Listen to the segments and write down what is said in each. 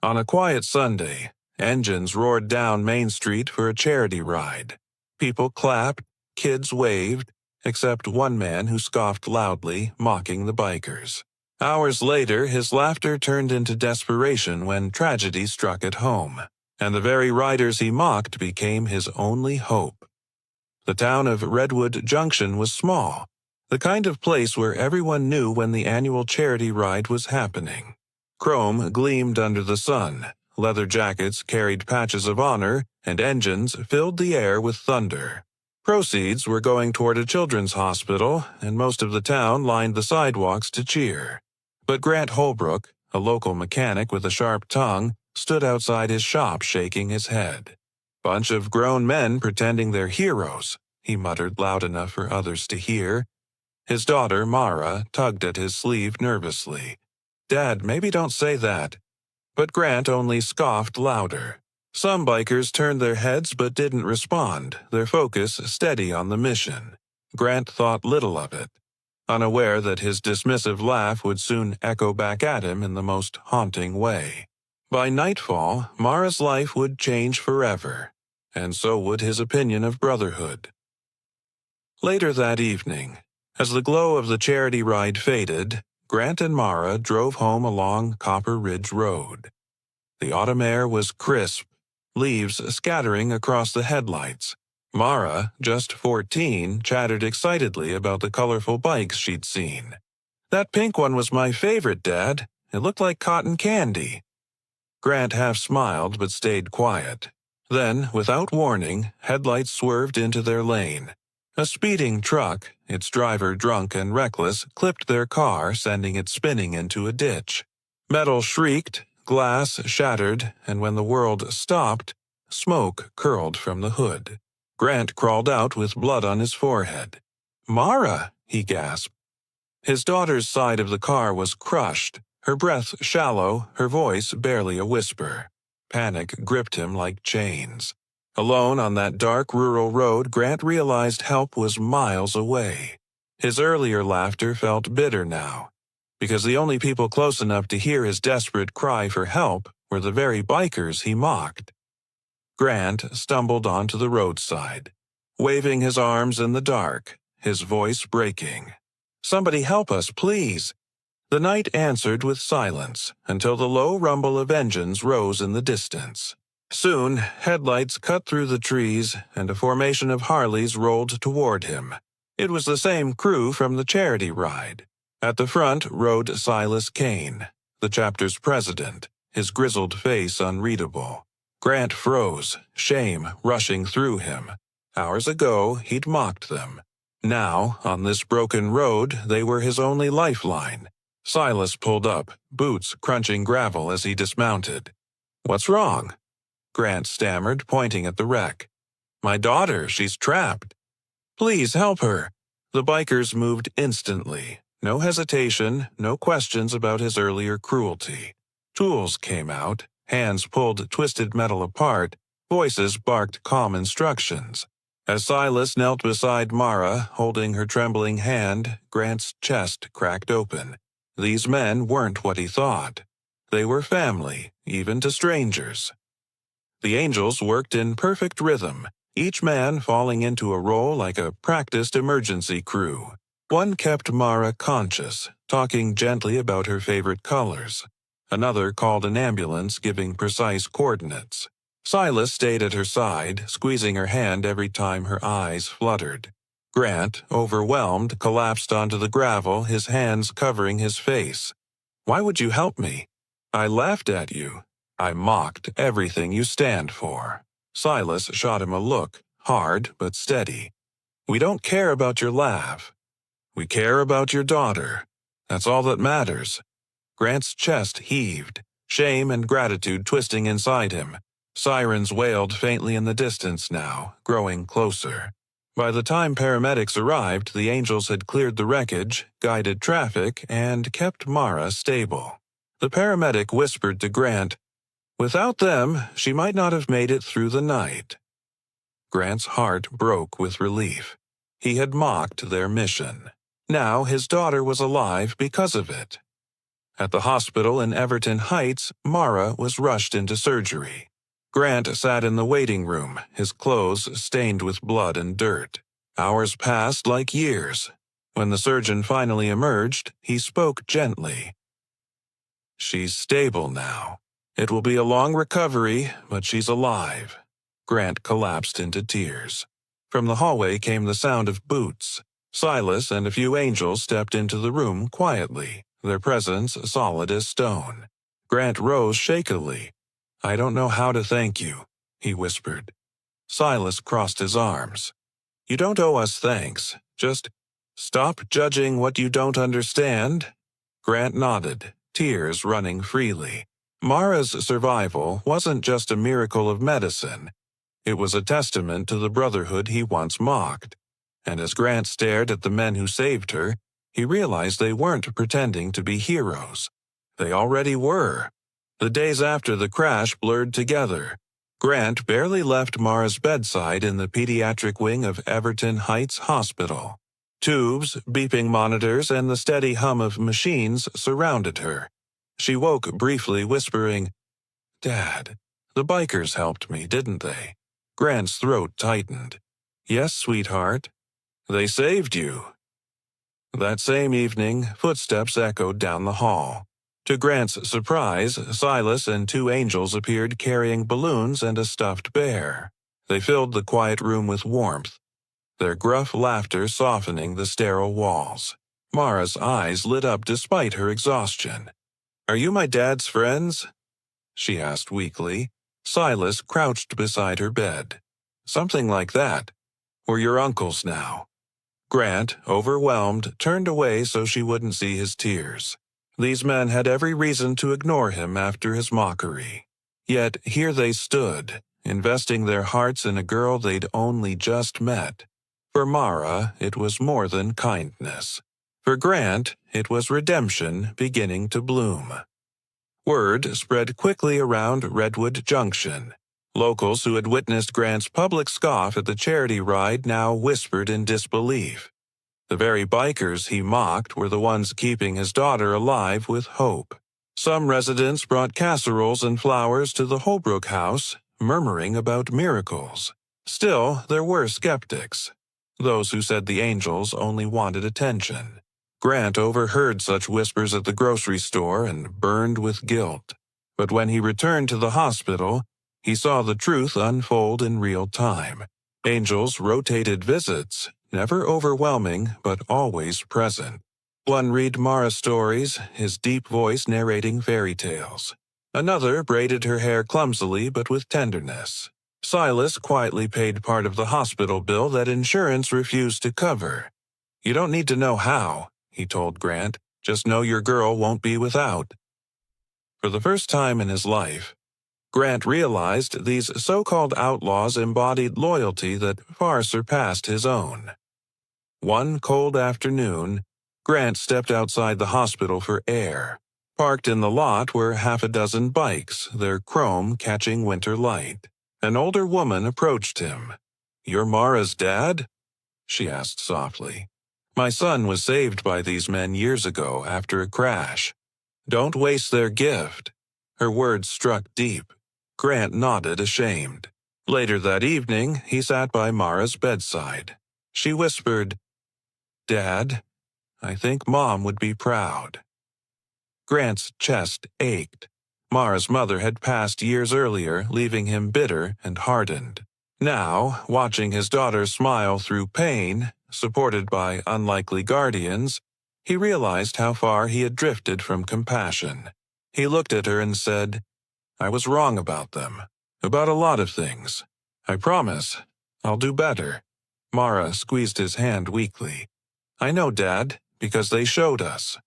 On a quiet Sunday, engines roared down Main Street for a charity ride. People clapped, kids waved, except one man who scoffed loudly, mocking the bikers. Hours later, his laughter turned into desperation when tragedy struck at home, and the very riders he mocked became his only hope. The town of Redwood Junction was small, the kind of place where everyone knew when the annual charity ride was happening. Chrome gleamed under the sun, leather jackets carried patches of honor, and engines filled the air with thunder. Proceeds were going toward a children's hospital, and most of the town lined the sidewalks to cheer. But Grant Holbrook, a local mechanic with a sharp tongue, stood outside his shop shaking his head. "Bunch of grown men pretending they're heroes," he muttered loud enough for others to hear. His daughter, Mara, tugged at his sleeve nervously. "Dad, maybe don't say that." But Grant only scoffed louder. Some bikers turned their heads but didn't respond, their focus steady on the mission. Grant thought little of it, unaware that his dismissive laugh would soon echo back at him in the most haunting way. By nightfall, Mara's life would change forever, and so would his opinion of Brotherhood. Later that evening, as the glow of the charity ride faded, Grant and Mara drove home along Copper Ridge Road. The autumn air was crisp, leaves scattering across the headlights. Mara, just 14, chattered excitedly about the colorful bikes she'd seen. "That pink one was my favorite, Dad. It looked like cotton candy." Grant half smiled but stayed quiet. Then, without warning, headlights swerved into their lane. A speeding truck, its driver drunk and reckless, clipped their car, sending it spinning into a ditch. Metal shrieked, glass shattered, and when the world stopped, smoke curled from the hood. Grant crawled out with blood on his forehead. "Mara!" he gasped. His daughter's side of the car was crushed, her breath shallow, her voice barely a whisper. Panic gripped him like chains. Alone on that dark rural road, Grant realized help was miles away. His earlier laughter felt bitter now, because the only people close enough to hear his desperate cry for help were the very bikers he mocked. Grant stumbled onto the roadside, waving his arms in the dark, his voice breaking. "Somebody help us, please." The night answered with silence until the low rumble of engines rose in the distance. Soon, headlights cut through the trees and a formation of Harleys rolled toward him. It was the same crew from the charity ride. At the front rode Silas Kane, the chapter's president, his grizzled face unreadable. Grant froze, shame rushing through him. Hours ago, he'd mocked them. Now, on this broken road, they were his only lifeline. Silas pulled up, boots crunching gravel as he dismounted. "What's wrong?" Grant stammered, pointing at the wreck. "My daughter, she's trapped." "Please help her." The bikers moved instantly. No hesitation, no questions about his earlier cruelty. Tools came out, hands pulled twisted metal apart, voices barked calm instructions. As Silas knelt beside Mara, holding her trembling hand, Grant's chest cracked open. These men weren't what he thought. They were family, even to strangers. The angels worked in perfect rhythm, each man falling into a role like a practiced emergency crew. One kept Mara conscious, talking gently about her favorite colors. Another called an ambulance, giving precise coordinates. Silas stayed at her side, squeezing her hand every time her eyes fluttered. Grant, overwhelmed, collapsed onto the gravel, his hands covering his face. "Why would you help me? I laughed at you. I mocked everything you stand for." Silas shot him a look, hard but steady. "We don't care about your laugh. We care about your daughter. That's all that matters." Grant's chest heaved, shame and gratitude twisting inside him. Sirens wailed faintly in the distance now, growing closer. By the time paramedics arrived, the angels had cleared the wreckage, guided traffic, and kept Mara stable. The paramedic whispered to Grant, "Without them, she might not have made it through the night." Grant's heart broke with relief. He had mocked their mission. Now his daughter was alive because of it. At the hospital in Everton Heights, Mara was rushed into surgery. Grant sat in the waiting room, his clothes stained with blood and dirt. Hours passed like years. When the surgeon finally emerged, he spoke gently. "She's stable now. It will be a long recovery, but she's alive." Grant collapsed into tears. From the hallway came the sound of boots. Silas and a few angels stepped into the room quietly, their presence solid as stone. Grant rose shakily. "I don't know how to thank you," he whispered. Silas crossed his arms. "You don't owe us thanks. Just stop judging what you don't understand." Grant nodded, tears running freely. Mara's survival wasn't just a miracle of medicine. It was a testament to the Brotherhood he once mocked. And as Grant stared at the men who saved her, he realized they weren't pretending to be heroes. They already were. The days after the crash blurred together. Grant barely left Mara's bedside in the pediatric wing of Everton Heights Hospital. Tubes, beeping monitors, and the steady hum of machines surrounded her. She woke briefly, whispering, "Dad, the bikers helped me, didn't they?" Grant's throat tightened. "Yes, sweetheart. They saved you." That same evening, footsteps echoed down the hall. To Grant's surprise, Silas and two angels appeared carrying balloons and a stuffed bear. They filled the quiet room with warmth, their gruff laughter softening the sterile walls. Mara's eyes lit up despite her exhaustion. "Are you my dad's friends?" she asked weakly. Silas crouched beside her bed. "Something like that. We're your uncles now." Grant, overwhelmed, turned away so she wouldn't see his tears. These men had every reason to ignore him after his mockery. Yet here they stood, investing their hearts in a girl they'd only just met. For Mara, it was more than kindness. For Grant, it was redemption beginning to bloom. Word spread quickly around Redwood Junction. Locals who had witnessed Grant's public scoff at the charity ride now whispered in disbelief. The very bikers he mocked were the ones keeping his daughter alive with hope. Some residents brought casseroles and flowers to the Holbrook house, murmuring about miracles. Still, there were skeptics. Those who said the angels only wanted attention. Grant overheard such whispers at the grocery store and burned with guilt. But when he returned to the hospital, he saw the truth unfold in real time. Angels rotated visits, never overwhelming but always present. One read Mara stories, his deep voice narrating fairy tales. Another braided her hair clumsily but with tenderness. Silas quietly paid part of the hospital bill that insurance refused to cover. "You don't need to know how," he told Grant. "Just know your girl won't be without." For the first time in his life, Grant realized these so-called outlaws embodied loyalty that far surpassed his own. One cold afternoon, Grant stepped outside the hospital for air. Parked in the lot were half a dozen bikes, their chrome catching winter light. An older woman approached him. "You're Mara's dad?" she asked softly. "My son was saved by these men years ago after a crash. Don't waste their gift." Her words struck deep. Grant nodded, ashamed. Later that evening, he sat by Mara's bedside. She whispered, "Dad, I think Mom would be proud." Grant's chest ached. Mara's mother had passed years earlier, leaving him bitter and hardened. Now, watching his daughter smile through pain, supported by unlikely guardians, he realized how far he had drifted from compassion. He looked at her and said, "I was wrong about them. About a lot of things. I promise, I'll do better." Mara squeezed his hand weakly. "I know, Dad, because they showed us."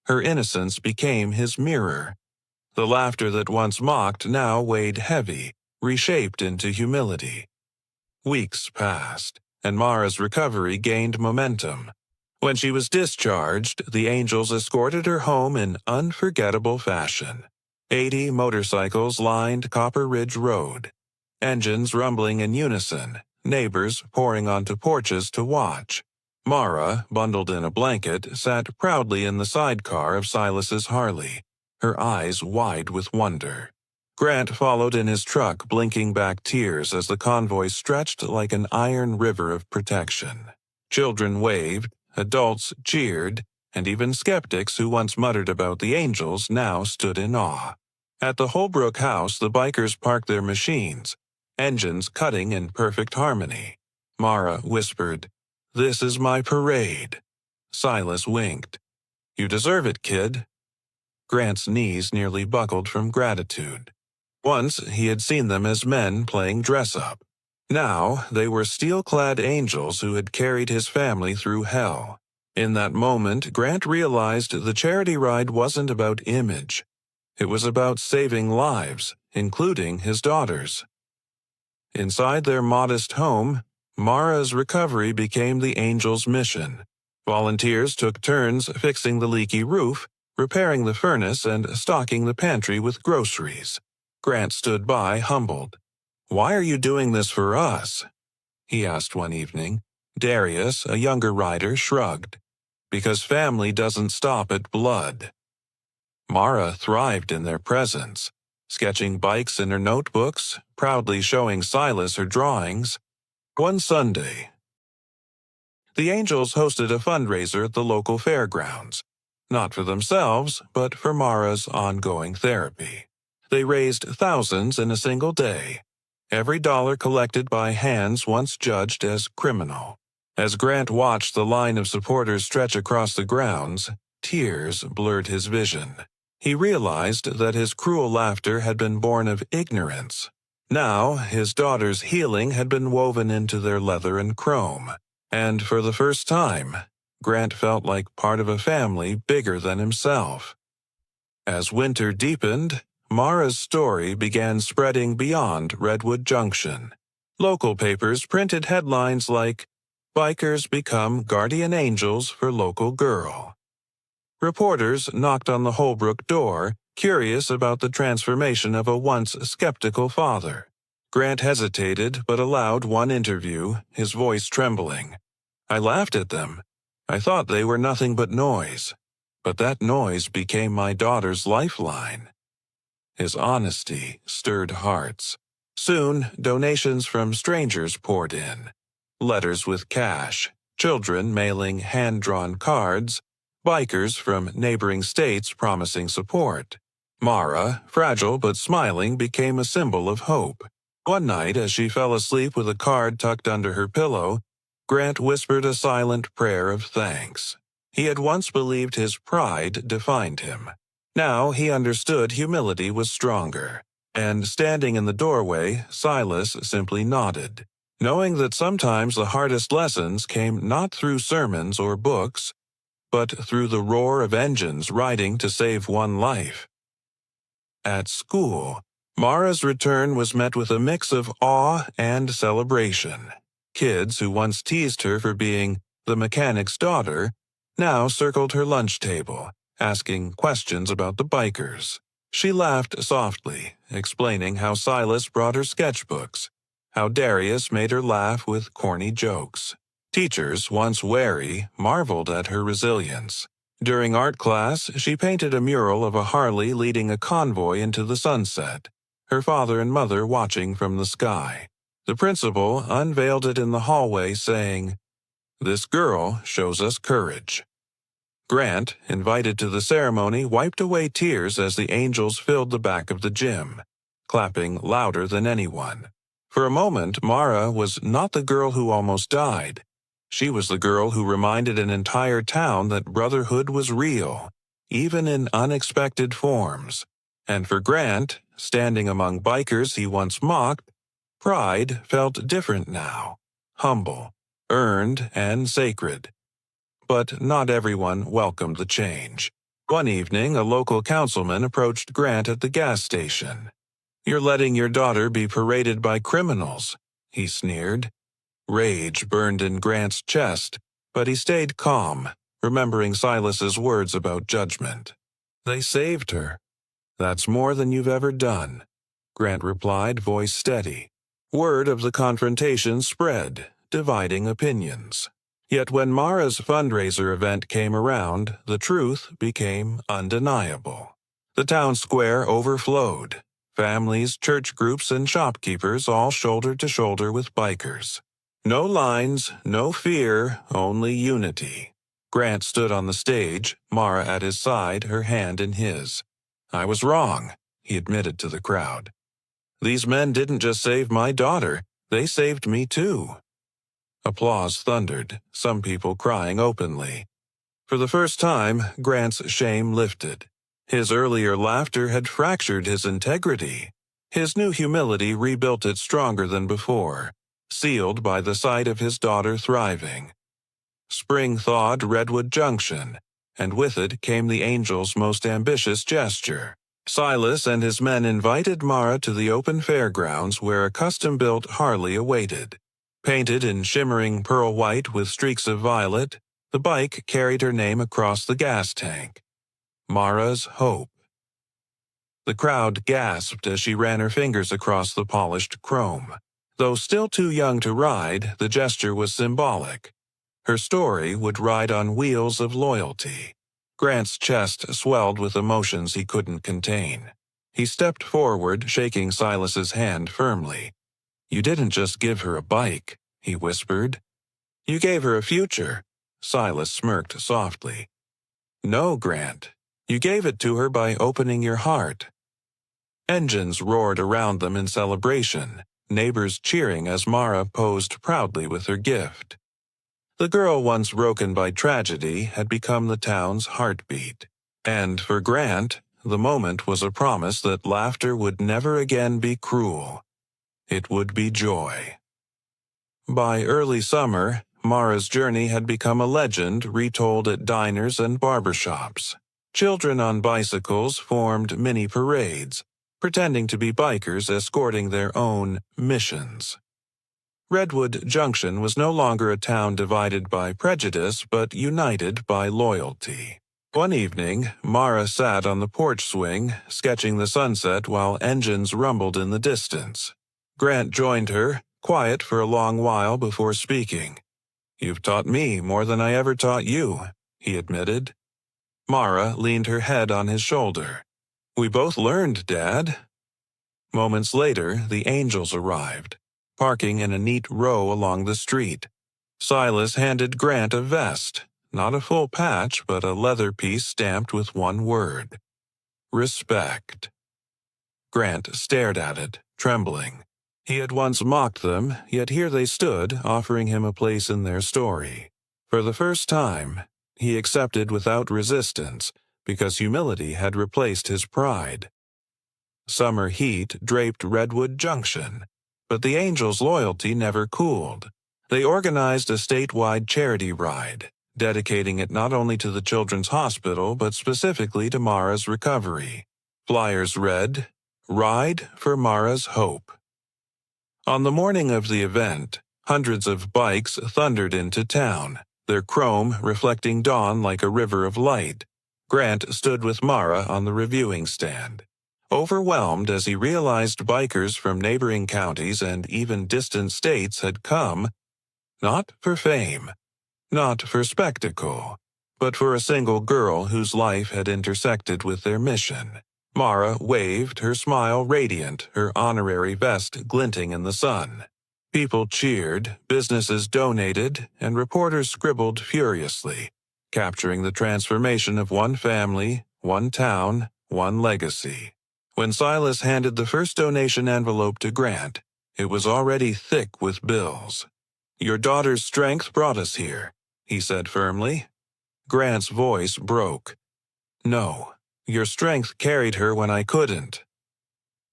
Her innocence became his mirror. The laughter that once mocked now weighed heavy, reshaped into humility. Weeks passed, and Mara's recovery gained momentum. When she was discharged, the angels escorted her home in unforgettable fashion. 80 motorcycles lined Copper Ridge Road, engines rumbling in unison, neighbors pouring onto porches to watch. Mara, bundled in a blanket, sat proudly in the sidecar of Silas's Harley, her eyes wide with wonder. Grant followed in his truck, blinking back tears as the convoy stretched like an iron river of protection. Children waved, adults cheered, and even skeptics who once muttered about the angels now stood in awe. At the Holbrook house, the bikers parked their machines, engines cutting in perfect harmony. Mara whispered, "This is my parade." Silas winked. "You deserve it, kid." Grant's knees nearly buckled from gratitude. Once he had seen them as men playing dress-up. Now they were steel-clad angels who had carried his family through hell. In that moment, Grant realized the charity ride wasn't about image. It was about saving lives, including his daughter's. Inside their modest home, Mara's recovery became the angels' mission. Volunteers took turns fixing the leaky roof, repairing the furnace, and stocking the pantry with groceries. Grant stood by, humbled. "Why are you doing this for us?" he asked one evening. Darius, a younger rider, shrugged. "Because family doesn't stop at blood." Mara thrived in their presence, sketching bikes in her notebooks, proudly showing Silas her drawings. One Sunday, the Angels hosted a fundraiser at the local fairgrounds, not for themselves, but for Mara's ongoing therapy. They raised thousands in a single day, every dollar collected by hands once judged as criminal. As Grant watched the line of supporters stretch across the grounds, tears blurred his vision. He realized that his cruel laughter had been born of ignorance. Now, his daughter's healing had been woven into their leather and chrome. And for the first time, Grant felt like part of a family bigger than himself. As winter deepened, Mara's story began spreading beyond Redwood Junction. Local papers printed headlines like, "Bikers become guardian angels for local girl." Reporters knocked on the Holbrook door, curious about the transformation of a once skeptical father. Grant hesitated but allowed one interview, his voice trembling. "I laughed at them. I thought they were nothing but noise. But that noise became my daughter's lifeline." His honesty stirred hearts. Soon, donations from strangers poured in. Letters with cash, children mailing hand-drawn cards, bikers from neighboring states promising support. Mara, fragile but smiling, became a symbol of hope. One night, as she fell asleep with a card tucked under her pillow, Grant whispered a silent prayer of thanks. He had once believed his pride defined him. Now he understood humility was stronger, and standing in the doorway, Silas simply nodded, knowing that sometimes the hardest lessons came not through sermons or books, but through the roar of engines riding to save one life. At school, Mara's return was met with a mix of awe and celebration. Kids who once teased her for being the mechanic's daughter now circled her lunch table, asking questions about the bikers. She laughed softly, explaining how Silas brought her sketchbooks, how Darius made her laugh with corny jokes. Teachers, once wary, marveled at her resilience. During art class, she painted a mural of a Harley leading a convoy into the sunset, her father and mother watching from the sky. The principal unveiled it in the hallway, saying, "This girl shows us courage." Grant, invited to the ceremony, wiped away tears as the angels filled the back of the gym, clapping louder than anyone. For a moment, Mara was not the girl who almost died. She was the girl who reminded an entire town that Brotherhood was real, even in unexpected forms. And for Grant, standing among bikers he once mocked, pride felt different now, humble, earned, and sacred. But not everyone welcomed the change. One evening, a local councilman approached Grant at the gas station. "You're letting your daughter be paraded by criminals," he sneered. Rage burned in Grant's chest, but he stayed calm, remembering Silas's words about judgment. "They saved her." "That's more than you've ever done," Grant replied, voice steady. Word of the confrontation spread, dividing opinions. Yet when Mara's fundraiser event came around, the truth became undeniable. The town square overflowed. Families, church groups, and shopkeepers all shoulder to shoulder with bikers. No lines, no fear, only unity. Grant stood on the stage, Mara at his side, her hand in his. "I was wrong," he admitted to the crowd. "These men didn't just save my daughter, they saved me too." Applause thundered, some people crying openly. For the first time, Grant's shame lifted. His earlier laughter had fractured his integrity. His new humility rebuilt it stronger than before, sealed by the sight of his daughter thriving. Spring thawed Redwood Junction, and with it came the angel's most ambitious gesture. Silas and his men invited Mara to the open fairgrounds where a custom-built Harley awaited. Painted in shimmering pearl white with streaks of violet, the bike carried her name across the gas tank. Mara's Hope. The crowd gasped as she ran her fingers across the polished chrome. Though still too young to ride, the gesture was symbolic. Her story would ride on wheels of loyalty. Grant's chest swelled with emotions he couldn't contain. He stepped forward, shaking Silas's hand firmly. "You didn't just give her a bike," he whispered. "You gave her a future." Silas smirked softly. "No, Grant. You gave it to her by opening your heart." Engines roared around them in celebration, neighbors cheering as Mara posed proudly with her gift. The girl once broken by tragedy had become the town's heartbeat. And for Grant, the moment was a promise that laughter would never again be cruel. It would be joy. By early summer, Mara's journey had become a legend retold at diners and barbershops. Children on bicycles formed mini parades, pretending to be bikers escorting their own missions. Redwood Junction was no longer a town divided by prejudice but united by loyalty. One evening, Mara sat on the porch swing, sketching the sunset while engines rumbled in the distance. Grant joined her, quiet for a long while before speaking. "You've taught me more than I ever taught you," he admitted. Mara leaned her head on his shoulder. "We both learned, Dad." Moments later, the angels arrived, parking in a neat row along the street. Silas handed Grant a vest, not a full patch, but a leather piece stamped with one word: respect. Grant stared at it, trembling. He had once mocked them, yet here they stood, offering him a place in their story. For the first time, he accepted without resistance, because humility had replaced his pride. Summer heat draped Redwood Junction, but the Angels' loyalty never cooled. They organized a statewide charity ride, dedicating it not only to the Children's Hospital but specifically to Mara's recovery. Flyers read, "Ride for Mara's Hope." On the morning of the event, hundreds of bikes thundered into town, their chrome reflecting dawn like a river of light. Grant stood with Mara on the reviewing stand, overwhelmed as he realized bikers from neighboring counties and even distant states had come, not for fame, not for spectacle, but for a single girl whose life had intersected with their mission. Mara waved, her smile radiant, her honorary vest glinting in the sun. People cheered, businesses donated, and reporters scribbled furiously, capturing the transformation of one family, one town, one legacy. When Silas handed the first donation envelope to Grant, it was already thick with bills. "Your daughter's strength brought us here," he said firmly. Grant's voice broke. "No, your strength carried her when I couldn't."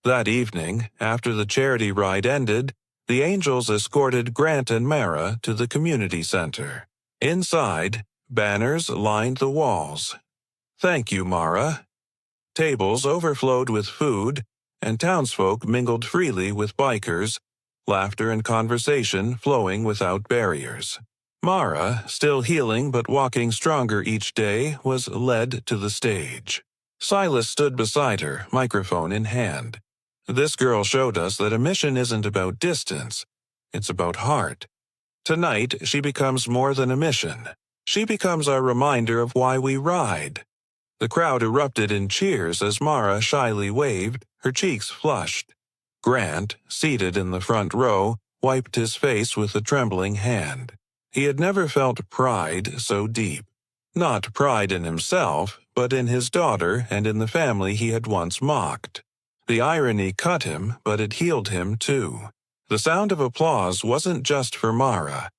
That evening, after the charity ride ended, the Angels escorted Grant and Mara to the community center. Inside, banners lined the walls. "Thank you, Mara." Tables overflowed with food, and townsfolk mingled freely with bikers, laughter and conversation flowing without barriers. Mara, still healing but walking stronger each day, was led to the stage. Silas stood beside her, microphone in hand. "This girl showed us that a mission isn't about distance, it's about heart. Tonight, she becomes more than a mission. She becomes our reminder of why we ride. The crowd erupted in cheers as Mara shyly waved, her cheeks flushed. Grant, seated in the front row, wiped his face with a trembling hand. He had never felt pride so deep. Not pride in himself, but in his daughter and in the family he had once mocked. The irony cut him, but it healed him too. The sound of applause wasn't just for Mara.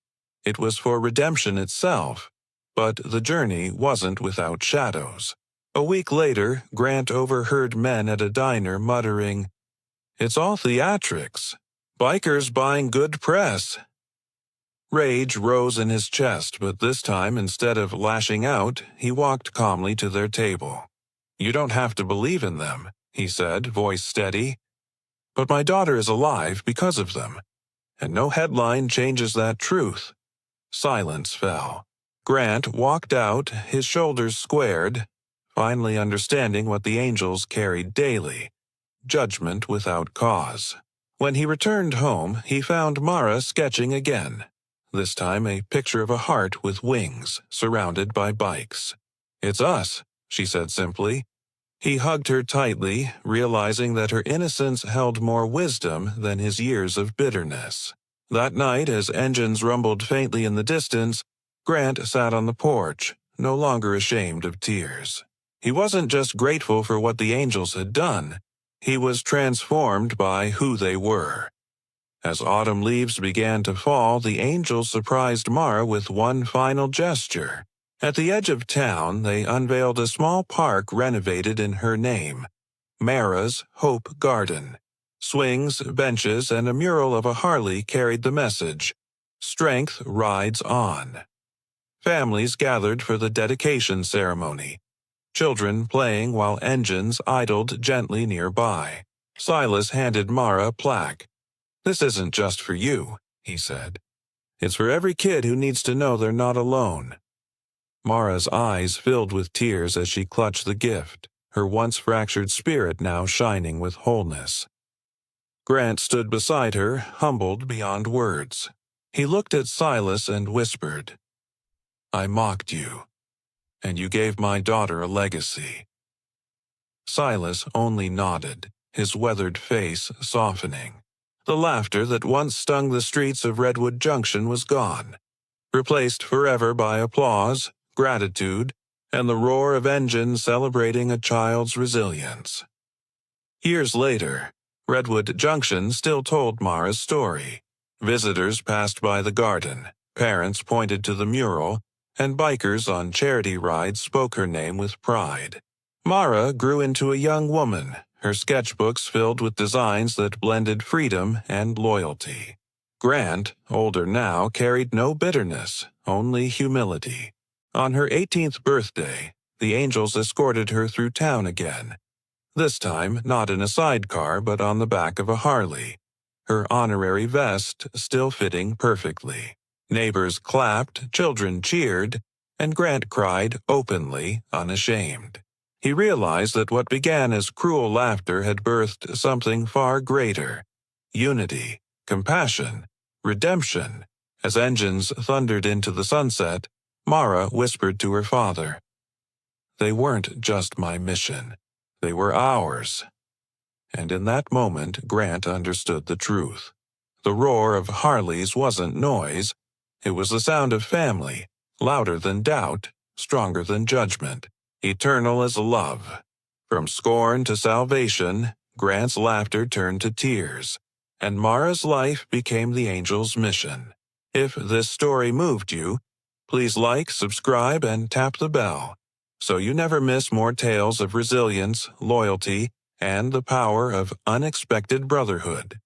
It was for redemption itself. But the journey wasn't without shadows. A week later, Grant overheard men at a diner muttering, "It's all theatrics. Bikers buying good press." Rage rose in his chest, but this time, instead of lashing out, he walked calmly to their table. "You don't have to believe in them," he said, voice steady. "But my daughter is alive because of them, and no headline changes that truth." Silence fell. Grant walked out, his shoulders squared, finally understanding what the angels carried daily: judgment without cause. When he returned home, he found Mara sketching again. This time a picture of a heart with wings, surrounded by bikes. "It's us," she said simply. He hugged her tightly, realizing that her innocence held more wisdom than his years of bitterness. That night, as engines rumbled faintly in the distance, Grant sat on the porch, no longer ashamed of tears. He wasn't just grateful for what the angels had done. He was transformed by who they were. As autumn leaves began to fall, the angels surprised Mara with one final gesture. At the edge of town, they unveiled a small park renovated in her name, Mara's Hope Garden. Swings, benches, and a mural of a Harley carried the message, "Strength rides on." Families gathered for the dedication ceremony, children playing while engines idled gently nearby. Silas handed Mara a plaque. "This isn't just for you," he said. "It's for every kid who needs to know they're not alone." Mara's eyes filled with tears as she clutched the gift, her once fractured spirit now shining with wholeness. Grant stood beside her, humbled beyond words. He looked at Silas and whispered, "I mocked you, and you gave my daughter a legacy." Silas only nodded, his weathered face softening. The laughter that once stung the streets of Redwood Junction was gone, replaced forever by applause, gratitude, and the roar of engines celebrating a child's resilience. Years later, Redwood Junction still told Mara's story. Visitors passed by the garden, parents pointed to the mural, and bikers on charity rides spoke her name with pride. Mara grew into a young woman, her sketchbooks filled with designs that blended freedom and loyalty. Grant, older now, carried no bitterness, only humility. On her 18th birthday, the angels escorted her through town again. This time, not in a sidecar, but on the back of a Harley, her honorary vest still fitting perfectly. Neighbors clapped, children cheered, and Grant cried openly, unashamed. He realized that what began as cruel laughter had birthed something far greater: unity, compassion, redemption. As engines thundered into the sunset, Mara whispered to her father, "They weren't just my mission. They were ours." And in that moment, Grant understood the truth. The roar of Harleys wasn't noise. It was the sound of family, louder than doubt, stronger than judgment, eternal as love. From scorn to salvation, Grant's laughter turned to tears, and Mara's life became the angel's mission. If this story moved you, please like, subscribe, and tap the bell, so you never miss more tales of resilience, loyalty, and the power of unexpected brotherhood.